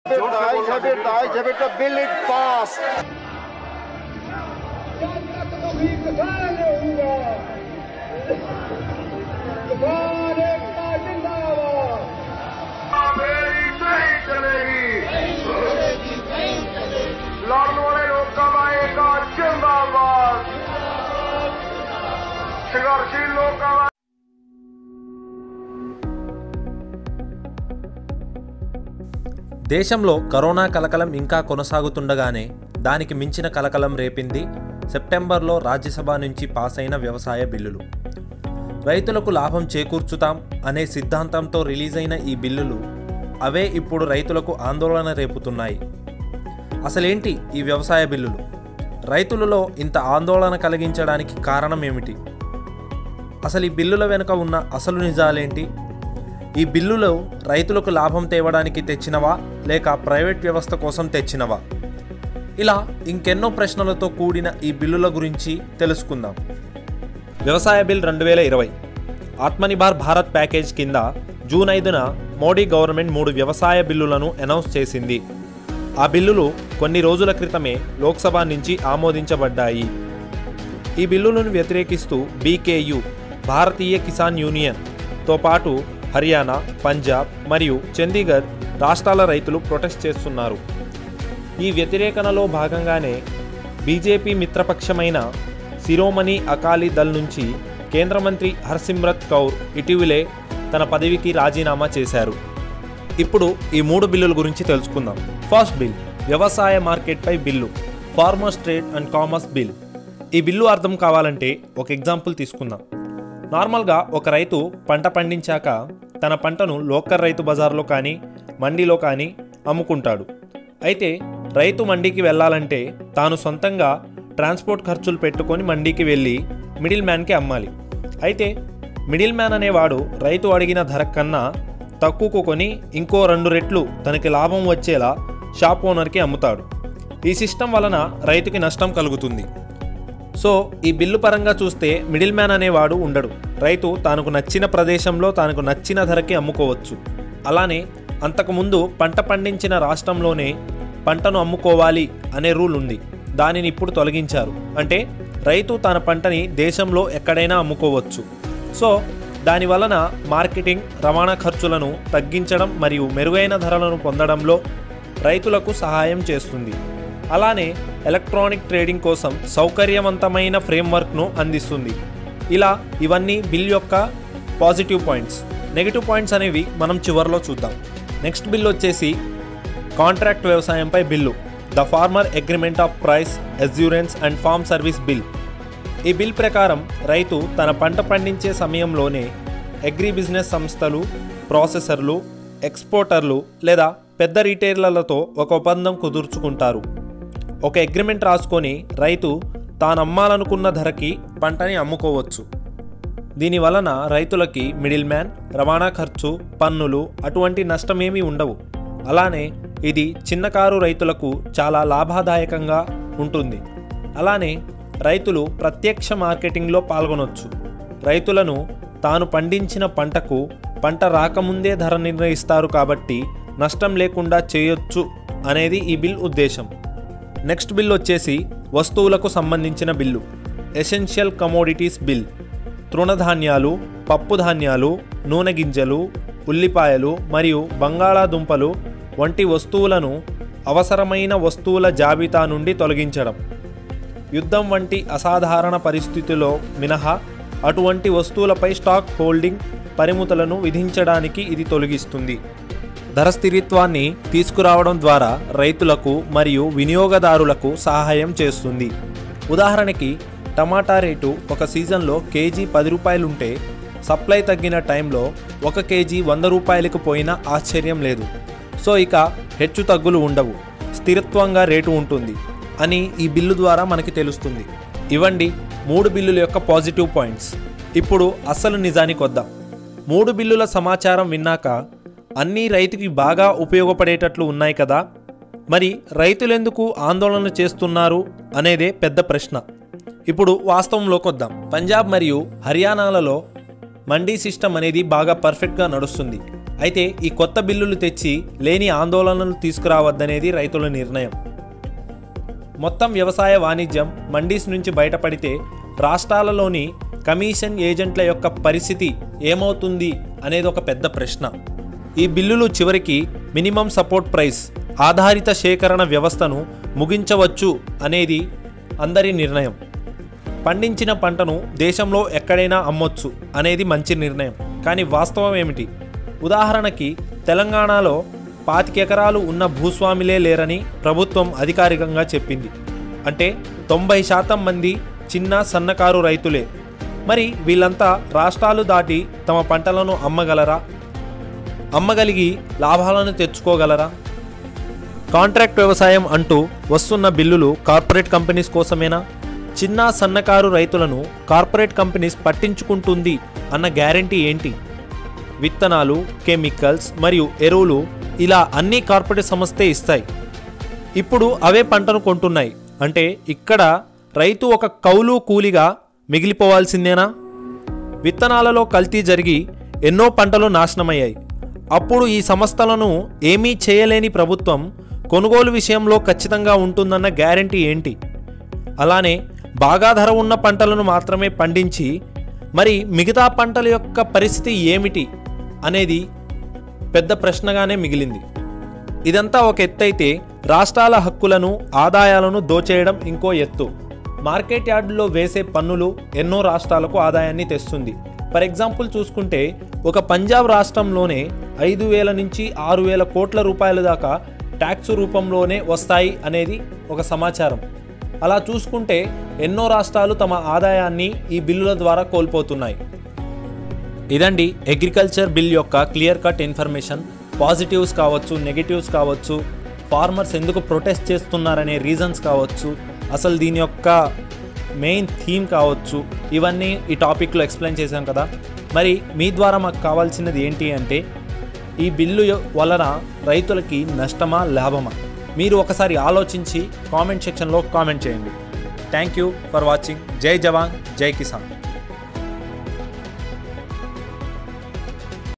The bill is passed. దేశంలో corona కలకలం ఇంకా కొనసాగుతుండగానే దానికి మించిన కలకలం రేపింది సెప్టెంబర్లో రాజ్యసభ నుంచి పాస్ అయిన వ్యవసాయ బిల్లులు. రైతులకు లాభం చేకూర్చుతాం అనే సిద్ధాంతంతో రిలీజ్ అయిన ఈ బిల్లులు అవే ఇప్పుడు రైతులకు ఆందోళన రేపుతున్నాయి. అసలేంటి ఈ వ్యవసాయ బిల్లులు? రైతులలో ఇంత ఆందోళన కలిగించడానికి కారణం ఏమిటి? అసలు ఈ బిల్లుల వెనుక ఉన్న అసలు నిజాలేంటి? ఈ బిల్లులు రైతులకు లాభం తేవడానికి తెచ్చినవా లేక ప్రైవేట్ వ్యవస్థ కోసం తెచ్చినవా? ఇలా ఇంకెన్నో ప్రశ్నలతో కూడిన ఈ బిల్లుల గురించి తెలుసుకుందాం. వ్యవసాయ బిల్ 2020 ఆత్మనిర్భర్ భారత్ ప్యాకేజ్ కింద జూన్ 5న మోడీ గవర్నమెంట్ 3 వ్యవసాయ బిల్లులను అనౌన్స్ చేసింది. ఆ బిల్లులు కొన్ని రోజుల క్రితమే లోక్సభ నుంచి ఆమోదించబడ్డాయి. ఈ బిల్లులను వ్యతిరేకిస్తూ బీకేయూ భారతీయ కిసాన్ యూనియన్తో పాటు హర్యానా, పంజాబ్ మరియు చండీగఢ్ రాష్ట్రాల రైతులు ప్రొటెస్ట్ చేస్తున్నారు. ఈ వ్యతిరేకనలో భాగంగానే బీజేపీ మిత్రపక్షమైన శిరోమణి అకాలీ దళ్ నుంచి కేంద్ర మంత్రి హర్సిమ్రత్ కౌర్ ఇటీవలే తన పదవికి రాజీనామా చేశారు. ఇప్పుడు ఈ 3 బిల్లుల గురించి తెలుసుకుందాం. ఫస్ట్ బిల్ వ్యవసాయ మార్కెట్పై bill, farmers trade and commerce bill. ఈ బిల్లు అర్థం కావాలంటే ఒక ఎగ్జాంపుల్ తీసుకుందాం. నార్మల్గా ఒక రైతు పంట పండించాక తన పంటను లోకల్ రైతు బజార్లో కానీ మండీలో కానీ అమ్ముకుంటాడు. అయితే రైతు మండీకి వెళ్ళాలంటే తాను సొంతంగా ట్రాన్స్పోర్ట్ ఖర్చులు పెట్టుకొని మండీకి వెళ్ళి మిడిల్ మ్యాన్కి అమ్మాలి. అయితే మిడిల్ మ్యాన్ అనేవాడు రైతు అడిగిన ధర కన్నా తక్కువకు కొని ఇంకో 2 రెట్లు తనకి లాభం వచ్చేలా షాప్ ఓనర్కి అమ్ముతాడు. ఈ సిస్టమ్ వలన రైతుకి నష్టం కలుగుతుంది. సో ఈ బిల్లు పరంగా చూస్తే మిడిల్ మ్యాన్ అనేవాడు ఉండడు. రైతు తనకు నచ్చిన ప్రదేశంలో తనకు నచ్చిన ధరకి అమ్ముకోవచ్చు. అలానే అంతకుముందు పంట పండించిన రాష్ట్రంలోనే పంటను అమ్ముకోవాలి అనే రూల్ ఉంది. దానిని ఇప్పుడు తొలగించారు. అంటే రైతు తన పంటని దేశంలో ఎక్కడైనా అమ్ముకోవచ్చు. సో దాని వలన మార్కెటింగ్, రవాణా ఖర్చులను తగ్గించడం మరియు మెరుగైన ధరలను పొందడంలో రైతులకు సహాయం చేస్తుంది. అలానే ఎలక్ట్రానిక్ ట్రేడింగ్ కోసం సౌకర్యవంతమైన ఫ్రేమ్వర్క్ను అందిస్తుంది. ఇలా ఇవన్నీ బిల్ యొక్క పాజిటివ్ పాయింట్స్. నెగిటివ్ పాయింట్స్ అనేవి మనం చివరిలో చూద్దాం. నెక్స్ట్ బిల్ వచ్చేసి కాంట్రాక్ట్ వ్యవసాయంపై bill, the farmer agreement of price assurance and farm service bill. ఈ బిల్ ప్రకారం రైతు తన పంట పండించే సమయంలోనే అగ్రి బిజినెస్ సంస్థలు, ప్రాసెసర్లు, ఎక్స్పోర్టర్లు లేదా పెద్ద రీటైలర్లతో ఒక ఒప్పందం కుదుర్చుకుంటారు. ఒక అగ్రిమెంట్ రాసుకొని రైతు తాను అమ్మాలనుకున్న ధరకి పంటని అమ్ముకోవచ్చు. దీని వలన రైతులకి మిడిల్ మ్యాన్, రవాణా ఖర్చు, పన్నులు అటువంటి నష్టమేమీ ఉండవు. అలానే ఇది చిన్నకారు రైతులకు చాలా లాభదాయకంగా ఉంటుంది. అలానే రైతులు ప్రత్యక్ష మార్కెటింగ్లో పాల్గొనవచ్చు. రైతులను తాను పండించిన పంటకు పంట రాకముందే ధర నిర్ణయిస్తారు కాబట్టి నష్టం లేకుండా చేయొచ్చు అనేది ఈ బిల్ ఉద్దేశం. నెక్స్ట్ బిల్ వచ్చేసి వస్తువులకు సంబంధించిన బిల్లు, ఎసెన్షియల్ కమోడిటీస్ బిల్. తృణధాన్యాలు, పప్పు ధాన్యాలు, నూనె గింజలు, ఉల్లిపాయలు మరియు బంగాళాదుంపలు వంటి వస్తువులను అవసరమైన వస్తువుల జాబితా నుండి తొలగించడం. యుద్ధం వంటి అసాధారణ పరిస్థితుల్లో మినహా అటువంటి వస్తువులపై స్టాక్ హోల్డింగ్ పరిమితులను విధించడానికి ఇది తొలగిస్తుంది. ధర స్థిరత్వాన్ని తీసుకురావడం ద్వారా రైతులకు మరియు వినియోగదారులకు సహాయం చేస్తుంది. ఉదాహరణకి టమాటా రేటు ఒక సీజన్లో కేజీ 10 రూపాయలుంటే సప్లై తగ్గిన టైంలో 1 కేజీ 100 రూపాయలకు పోయినా ఆశ్చర్యం లేదు. సో ఇక హెచ్చు తగ్గులు ఉండవు, స్థిరత్వంగా రేటు ఉంటుంది అని ఈ బిల్లు ద్వారా మనకి తెలుస్తుంది. ఇవ్వండి 3 బిల్లుల యొక్క పాజిటివ్ పాయింట్స్. ఇప్పుడు అసలు నిజానికి వద్దాం. 3 బిల్లుల సమాచారం విన్నాక అన్నీ రైతుకి బాగా ఉపయోగపడేటట్లు ఉన్నాయి కదా, మరి రైతులెందుకు ఆందోళన చేస్తున్నారు అనేదే పెద్ద ప్రశ్న. ఇప్పుడు వాస్తవంలోకి వద్దాం. పంజాబ్ మరియు హర్యానాలలో మండీ సిస్టమ్ అనేది బాగా పర్ఫెక్ట్గా నడుస్తుంది. అయితే ఈ కొత్త బిల్లులు తెచ్చి లేని ఆందోళనలు తీసుకురావద్దనేది రైతుల నిర్ణయం. మొత్తం వ్యవసాయ వాణిజ్యం మండీస్ నుంచి బయటపడితే రాష్ట్రాలలోని కమిషన్ ఏజెంట్ల యొక్క పరిస్థితి ఏమవుతుంది అనేది ఒక పెద్ద ప్రశ్న. ఈ బిల్లులు చివరికి మినిమం సపోర్ట్ ప్రైస్ ఆధారిత సేకరణ వ్యవస్థను ముగించవచ్చు అనేది అందరి నిర్ణయం. పండించిన పంటను దేశంలో ఎక్కడైనా అమ్మొచ్చు అనేది మంచి నిర్ణయం. కానీ వాస్తవం ఏమిటి? ఉదాహరణకి తెలంగాణలో 25 ఎకరాలు ఉన్న భూస్వాములే లేరని ప్రభుత్వం అధికారికంగా చెప్పింది. అంటే 90% మంది చిన్న సన్నకారు రైతులే. మరి వీళ్ళంతా రాష్ట్రాలు దాటి తమ పంటలను అమ్మగలరా? అమ్మగలిగి లాభాలను తెచ్చుకోగలరా? కాంట్రాక్ట్ వ్యవసాయం అంటూ వస్తున్న బిల్లులు కార్పొరేట్ కంపెనీస్ కోసమేనా? చిన్న సన్నకారు రైతులను కార్పొరేట్ కంపెనీస్ పట్టించుకుంటుంది అన్న గ్యారంటీ ఏంటి? విత్తనాలు, కెమికల్స్ మరియు ఎరువులు ఇలా అన్ని కార్పొరేట్ సంస్థే ఇస్తాయి. ఇప్పుడు అవే పంటను కొంటున్నాయి. అంటే ఇక్కడ రైతు ఒక కౌలు కూలిగా మిగిలిపోవాల్సిందేనా? విత్తనాలలో కల్తీ జరిగి ఎన్నో పంటలు నాశనమయ్యాయి. అప్పుడు ఈ సంస్థలను ఏమీ చేయలేని ప్రభుత్వం కొనుగోలు విషయంలో ఖచ్చితంగా ఉంటుందన్న గ్యారంటీ ఏంటి? అలానే బాగా ధర ఉన్న పంటలను మాత్రమే పండించి మరి మిగతా పంటల యొక్క పరిస్థితి ఏమిటి అనేది పెద్ద ప్రశ్నగానే మిగిలింది. ఇదంతా ఒక ఎత్తు అయితే రాష్ట్రాల హక్కులను, ఆదాయాలను దోచేయడం ఇంకో ఎత్తు. మార్కెట్ యార్డులో వేసే పన్నులు ఎన్నో రాష్ట్రాలకు ఆదాయాన్ని తెస్తుంది. ఫర్ ఎగ్జాంపుల్ చూసుకుంటే ఒక పంజాబ్ రాష్ట్రంలోనే 5,000 నుంచి 6,000 కోట్ల రూపాయల దాకా ట్యాక్స్ రూపంలోనే వస్తాయి అనేది ఒక సమాచారం. అలా చూసుకుంటే ఎన్నో రాష్ట్రాలు తమ ఆదాయాన్ని ఈ బిల్లుల ద్వారా కోల్పోతున్నాయి. ఇదండి అగ్రికల్చర్ బిల్ యొక్క క్లియర్ కట్ ఇన్ఫర్మేషన్. పాజిటివ్స్ కావచ్చు, నెగిటివ్స్ కావచ్చు, ఫార్మర్స్ ఎందుకు ప్రొటెస్ట్ చేస్తున్నారనే రీజన్స్ కావచ్చు, అసలు దీని యొక్క మెయిన్ థీమ్ కావచ్చు, ఇవన్నీ ఈ టాపిక్లో ఎక్స్ప్లెయిన్ చేశాం కదా. మరి మీ ద్వారా మాకు కావాల్సినది ఏంటి అంటే ఈ బిల్లు వలన రైతులకి నష్టమా, లాభమా? మీరు ఒకసారి ఆలోచించి కామెంట్ సెక్షన్లో కామెంట్ చేయండి. Thank you for watching. జై జవాన్, జై కిసాన్.